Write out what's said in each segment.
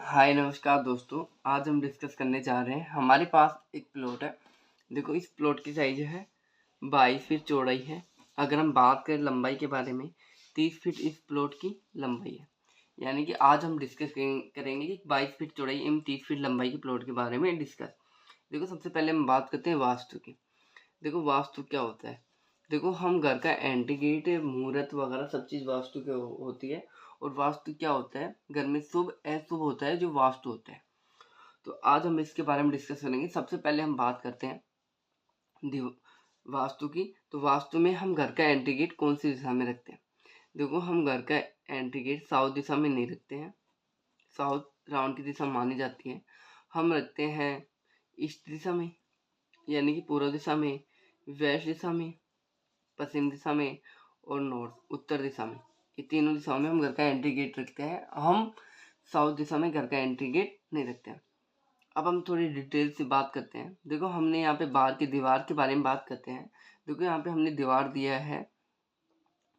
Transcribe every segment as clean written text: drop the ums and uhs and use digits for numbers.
हाय नमस्कार दोस्तों, आज हम डिस्कस करने जा रहे हैं। हमारे पास एक प्लॉट है। देखो, इस प्लॉट की साइज है 22 फीट चौड़ाई है। अगर हम बात करें लंबाई के बारे में, 30 फीट इस प्लॉट की लंबाई है। यानी कि आज हम डिस्कस करेंगे कि 22 फीट चौड़ाई एवं 30 फीट लंबाई के प्लॉट के बारे में डिस्कस। देखो, सबसे पहले हम बात करते हैं वास्तु की। देखो, वास्तु क्या होता है। देखो, हम घर का एंट्री गेट, मुहूर्त वगैरह सब चीज़ वास्तु के होती है। और वास्तु क्या होता है, घर में शुभ अशुभ होता है जो वास्तु होता है। तो आज हम इसके बारे में डिस्कस करेंगे। सबसे पहले हम बात करते हैं वास्तु की। तो वास्तु में हम घर का एंट्री गेट कौन सी दिशा में रखते हैं। देखो, हम घर का एंट्री गेट साउथ दिशा में नहीं रखते हैं। साउथ राउंड की दिशा मानी जाती है। हम रखते हैं ईस्ट दिशा में, यानी कि पूर्व दिशा में, वेस्ट दिशा में, पश्चिम दिशा में और नॉर्थ उत्तर दिशा में। ये तीनों दिशाओं में हम घर का एंट्री गेट रखते हैं। हम साउथ दिशा में घर का एंट्री गेट नहीं रखते हैं। अब हम थोड़ी डिटेल से बात करते हैं। देखो, हमने यहाँ पे बाहर की दीवार के बारे में बात करते हैं। देखो, यहाँ पे हमने दीवार दिया है।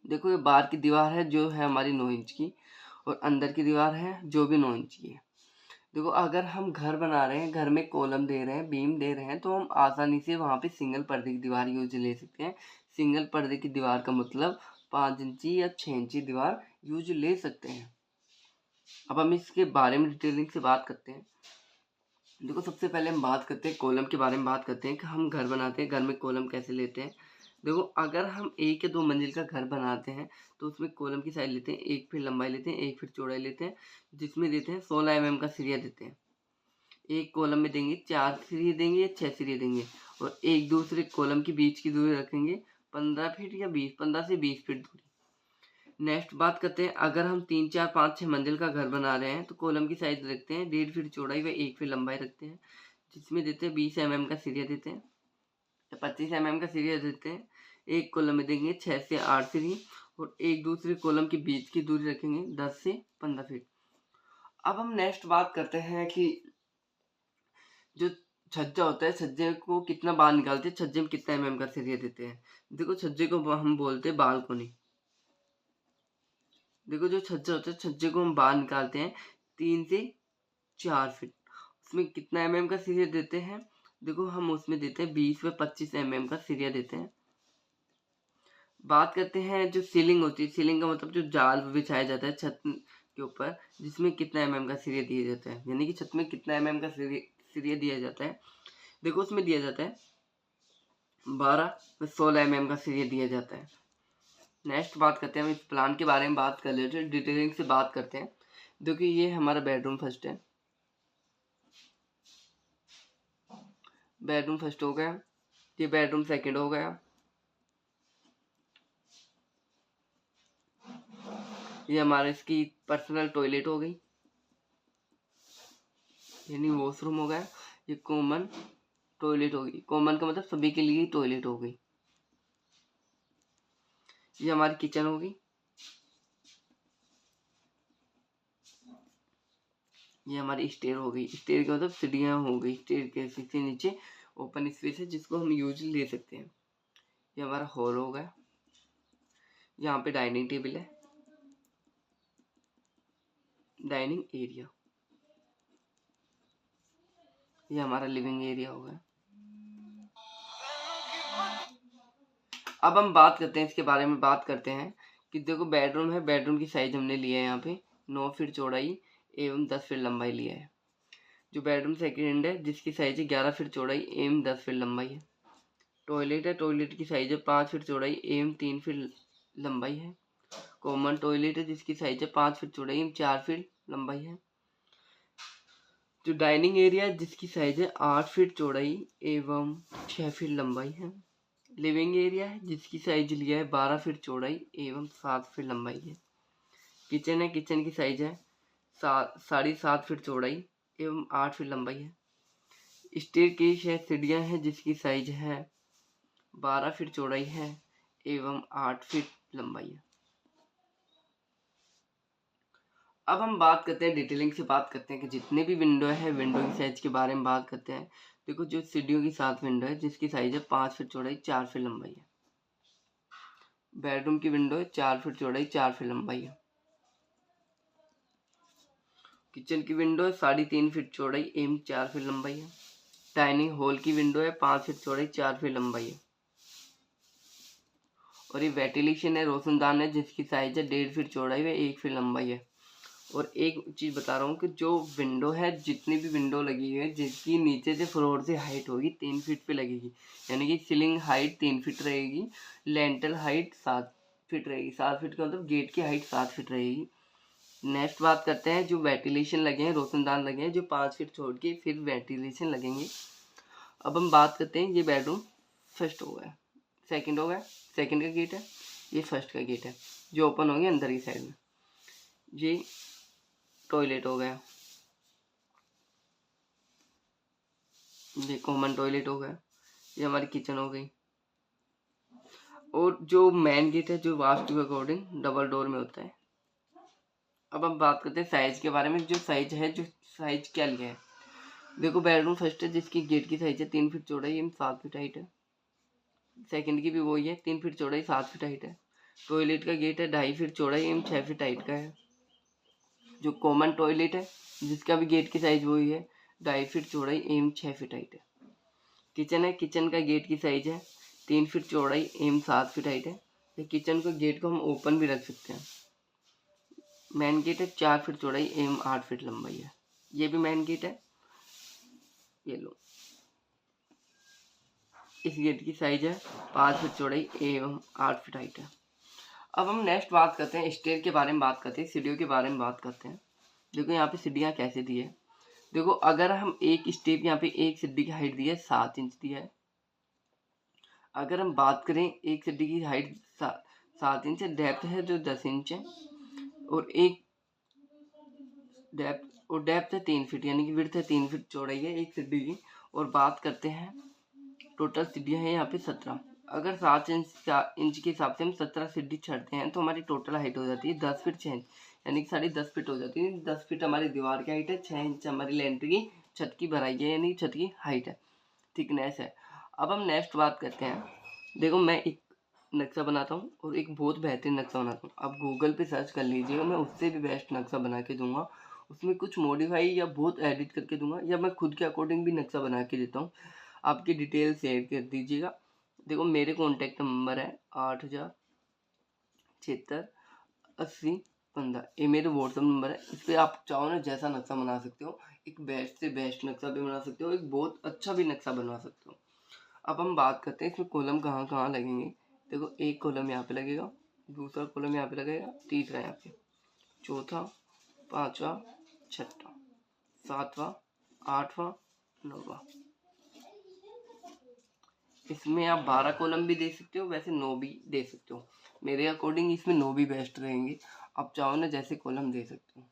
देखो, ये बाहर की दीवार है जो है हमारी 9 इंच की, और अंदर की दीवार है जो भी 9 इंच की है। देखो, अगर हम घर बना रहे हैं, घर में कॉलम दे रहे हैं, बीम दे रहे हैं, तो हम आसानी से वहाँ पे सिंगल पर्दे की दीवार यूज ले सकते हैं। सिंगल पर्दे की दीवार का मतलब 5 इंची या 6 इंची दीवार यूज ले सकते हैं। अब हम इसके बारे में डिटेलिंग से बात करते हैं। देखो, सबसे पहले हम बात करते हैं कॉलम के बारे में। बात करते हैं कि हम घर बनाते हैं, घर में कॉलम कैसे लेते हैं। देखो, अगर हम 1 या 2 मंजिल का घर बनाते हैं तो उसमें कॉलम की साइज लेते हैं, 1 फीट लंबाई लेते हैं, 1 फीट चौड़ाई लेते हैं, जिसमें देते हैं 16 mm का सरिया देते हैं। एक कॉलम में देंगे 4 सरिये देंगे या 6 सरिये देंगे, और एक दूसरे कॉलम के बीच की दूरी रखेंगे 15 फीट या 15 से 20 फीट दूरी। नेक्स्ट बात करते हैं, अगर हम 3, 4, 5, 6 मंजिल का घर बना रहे हैं तो कॉलम की साइज रखते हैं 1.5 फीट चौड़ाई व 1 फीट लंबाई रखते हैं, जिसमें देते हैं 20 mm का सरिया देते हैं या 25 mm का सरिया देते हैं। एक कॉलम में देंगे 6 से 8 सरिये, और एक दूसरे कॉलम के बीच की दूरी रखेंगे 10 से 15 फीट। अब हम नेक्स्ट बात करते हैं कि जो छज्जा होता है, छज्जे को कितना बाहर निकालते हैं, छज्जे में कितना mm का सरिया देते हैं। देखो, छज्जे को हम बोलते हैं बालकोनी। देखो, जो छज्जा होता है, छज्जे को हम बाहर निकालते हैं 3 से 4 फीट। उसमें कितना mm का सरिया देते हैं। देखो, हम उसमें देते हैं 20 व 25 mm का सरिया देते हैं। बात करते हैं जो सीलिंग होती है। सीलिंग का मतलब जो जाल बिछाया जाता है छत के ऊपर, जिसमें कितना mm का सरिया दिया जाता है, यानी कि छत में कितना mm का सरिया दिया जाता है। देखो, उसमें दिया जाता है 12 व 16 mm का सरिया दिया जाता है। नेक्स्ट बात करते हैं, हम इस प्लान के बारे में बात कर लेते हैं, डिटेलिंग से बात करते हैं। देखिए, ये हमारा बेडरूम फर्स्ट है। बेडरूम फर्स्ट हो गया। ये बेडरूम सेकंड हो गया। ये हमारा इसकी पर्सनल टॉयलेट हो गई, यानी वॉशरूम हो गया। ये कॉमन टॉयलेट हो गई। कॉमन का मतलब सभी के लिए टॉयलेट हो गई। ये हमारी किचन होगी। ये हमारी स्टेयर हो गई। स्टेयर का मतलब सीढ़ियाँ हो गई। स्टेयर के से नीचे ओपन स्पेस है जिसको हम यूज ले सकते हैं। ये हमारा हॉल हो गया। यहाँ पे डाइनिंग टेबल है, डाइनिंग एरिया। ये हमारा लिविंग एरिया हो गया। अब हम बात करते हैं, इसके बारे में बात करते हैं कि देखो, बेडरूम है। बेडरूम की साइज हमने लिया है यहाँ पे 9 फीट चौड़ाई एवं 10 फीट लंबाई लिया है। जो बेडरूम सेकेंड है, जिसकी साइज है 11 फीट चौड़ाई एवं 10 फीट लंबाई है। टॉयलेट है। टॉयलेट की साइज है 5 फीट चौड़ाई एवं 3 फीट लंबाई है। कॉमन टॉयलेट है, जिसकी साइज है 5 फीट चौड़ाई एवं 4 फीट लंबाई है। जो डाइनिंग एरिया है, जिसकी साइज है 8 फीट चौड़ाई एवं 6 फीट लंबाई है। लिविंग एरिया है, जिसकी साइज लिया है 12 फीट चौड़ाई एवं 7 फीट लंबाई है। किचन है। किचन की साइज है 7.5 फीट चौड़ाई एवं 8 फीट लंबाई है। स्टेयरकेस है, सीढ़ियाँ हैं, जिसकी साइज है 12 फीट चौड़ाई है एवं 8 फीट लंबाई है। अब हम बात करते हैं, डिटेलिंग से बात करते हैं कि जितने भी विंडो है, विंडो की साइज के बारे में बात करते हैं। देखो, जो सीढ़ियों की 7 विंडो है, जिसकी साइज है 5 फीट चौड़ाई 4 फीट लंबाई है। बेडरूम की विंडो है 4 फीट चौड़ाई 4 फीट लंबाई है। किचन की विंडो है 3.5 फीट चौड़ाई, एम 4 फीट लंबाई है। डाइनिंग हॉल की विंडो है 5 फीट चौड़ाई, 4 फीट लंबाई है। और ये वेंटिलेशन है, रोशनदान है, जिसकी साइज है 1.5 फीट चौड़ाई है, 1 फीट लंबाई है। और एक चीज़ बता रहा हूँ कि जो विंडो है, जितनी भी विंडो लगी है, जिसकी नीचे से फ्लोर से हाइट होगी 3 फीट पे लगेगी, यानी कि सीलिंग हाइट 3 फीट रहेगी, लेंटल हाइट 7 फीट रहेगी। 7 फीट का मतलब गेट की हाइट 7 फीट रहेगी। नेक्स्ट बात करते हैं जो वेंटिलेशन लगे हैं, रोशनदान लगे हैं, जो 5 फीट छोड़ के फिर वेंटिलेशन लगेंगे। अब हम बात करते हैं, ये बेडरूम फर्स्ट हो गया, सेकंड हो गया, सेकंड का गेट है, ये फर्स्ट का गेट है जो ओपन होंगे अंदर की साइड में। ये टॉयलेट हो गया, ये कॉमन टॉयलेट हो गया, ये हमारी किचन हो गई। और जो मेन गेट है, जो वास्तु के अकॉर्डिंग डबल डोर में होता है। अब हम बात करते हैं साइज के बारे में, जो साइज है, जो साइज क्या लिया है। देखो बेडरूम फर्स्ट है, जिसकी गेट की साइज है 3 फीट चौड़ाई एवं 7 फीट हाइट है। सेकंड की भी वही है, 3 फीट चौड़ाई 7 फीट हाइट है। टॉयलेट का गेट है 2.5 फीट चौड़ाई एवं 6 फीट हाइट का है। जो कॉमन टॉयलेट है, जिसका भी गेट की साइज वही है, 2.5 फीट चौड़ाई एवं 6 फीट हाइट है। किचन है, किचन का गेट की साइज है 3 फीट चौड़ाई एवं 7 फीट हाइट है। ये किचन को गेट को हम ओपन भी रख सकते हैं। मेन गेट है 4 फीट चौड़ाई एवं 8 फीट लंबाई है। ये भी मेन गेट है, ये लो। इस गेट की साइज है 5 फीट चौड़ाई एवं 8 फीट हाइट है। अब हम नेक्स्ट बात करते हैं स्टेयर के बारे में, बात करते हैं सीढ़ियों के बारे में बात करते हैं। देखो यहाँ पे सीढ़ियाँ कैसे दी है। देखो अगर हम एक स्टेप, यहाँ पे एक सीढ़ी की हाइट दी है 7 इंच दी है। अगर हम बात करें एक सीढ़ी की हाइट 7 इंच है, डेप्थ है जो 10 इंच है, और एक डेप्थ है 3 फीट, यानी कि विड्थ है 3 फीट चौड़ाई है एक सीढ़ी की। और बात करते हैं टोटल सीढ़ियाँ हैं यहाँ पे 17। अगर 7 इंच के हिसाब से हम 17 सीढ़ी चढ़ते हैं तो हमारी टोटल हाइट हो जाती है 10 फीट 6 इंच, यानी कि 10.5 फीट हो जाती है। 10 फीट हमारी दीवार की हाइट है, 6 इंच हमारी लेंथ की छत की भराई है, यानी छत की हाइट है, थिकनेस है। अब हम नेक्स्ट बात करते हैं। देखो मैं एक नक्शा बनाता हूँ और एक बहुत बेहतरीन नक्शा बनाता हूँ, आप गूगल पे सर्च कर लीजिएगा, मैं उससे भी बेस्ट नक्शा बना के दूंगा। उसमें कुछ मॉडिफाई या बहुत एडिट करके दूंगा, या मैं खुद के अकॉर्डिंग भी नक्शा बना के देता हूँ। आपकी डिटेल शेयर कर दीजिएगा। देखो मेरे कॉन्टैक्ट नंबर है 80768015, ये मेरे व्हाट्सअप नंबर है। इस पर आप चाहो ना जैसा नक्शा बना सकते हो, एक बेस्ट से बेस्ट नक्शा भी बना सकते हो, एक बहुत अच्छा भी नक्शा बनवा सकते हो। अब हम बात करते हैं इसमें कॉलम कहाँ कहाँ लगेंगे। देखो एक कॉलम यहाँ पे लगेगा, दूसरा कॉलम यहाँ पे लगेगा, तीसरा यहाँ पे, चौथा, पांचवा, छठा, सातवां, आठवां, नौवां। इसमें आप 12 कॉलम भी दे सकते हो, वैसे 9 भी दे सकते हो। मेरे अकॉर्डिंग इसमें 9 भी बेस्ट रहेंगे, आप चाहो ना जैसे कॉलम दे सकते हो।